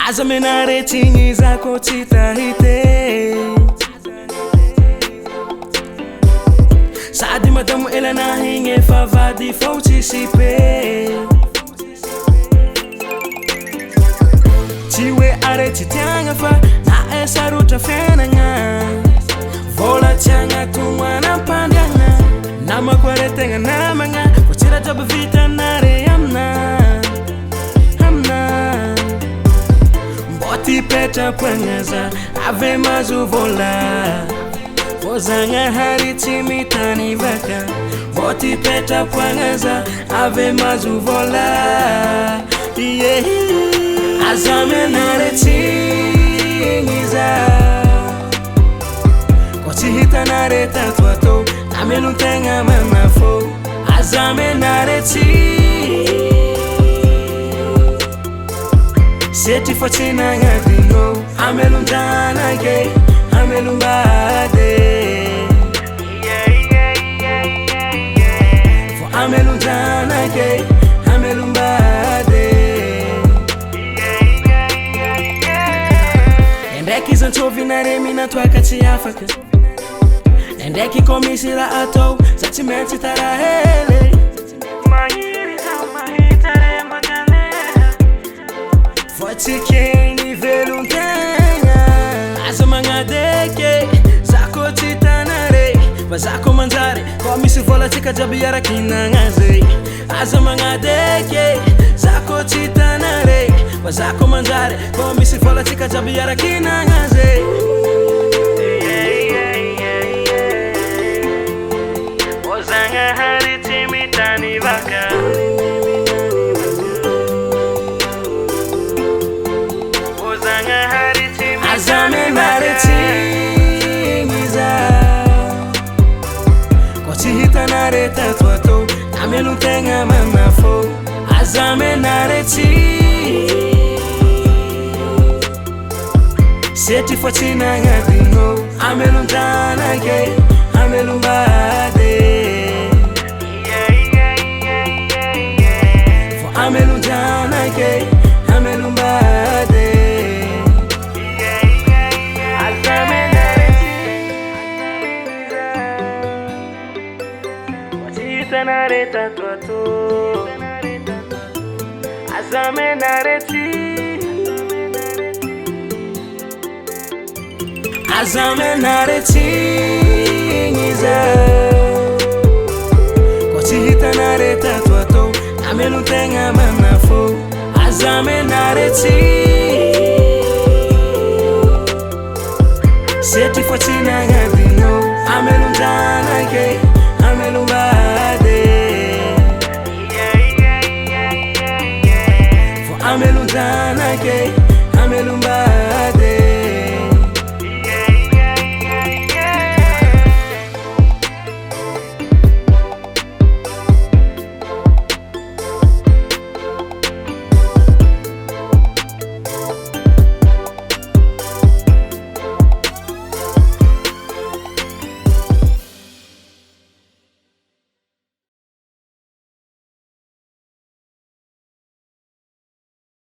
Aza menare tingi zako titahite Sadi madamu ela na hinge favadi fauti sipe Tiwe are titianga fa na esa ruta fenanga Vola tianga tumwana pandanga Nama kware tenga namanga Kuchira tabu vita nare amna Boti peta pwangaza ave mazuvola Vozanga hari timitani vaka Boti peta pwangaza ave mazuvola Yeah Azame nare tingiza Koti hita nare tatuato Amenu tenga mamafo Azame nare tingiza Seti fatina ngadingo Amelundana gay Amelumbade For amelundana gay Amelumbade Endeki zantovi na remi na twakati afaka Endeki komisira ato Zatimenti tarahele Fortike nivelum tenga Aza mangadeke Zako titanare Bazako manzare Komisi vola tika jabiara kinangaze Aza mangadeke Zako titanare Bazako manzare Komisi vola tika jabiara kinangaze Ozanga hari timitani vaka Azame nare tingiza Koti hita nare tatuato Amelu tenga mamafo Azame nare tingiza Seti fatina ngadingo Amelu dana gay Amelu mbade For amelu dana gay Amelu mbade Nare tatuato Azame nare Azame nare tingiza Koti hita nare tatuato Amelu tenga mamafo Azame nare Seti fatina ngadino Amelu dana gay Amelu mbade Amelundana gay, amelumbade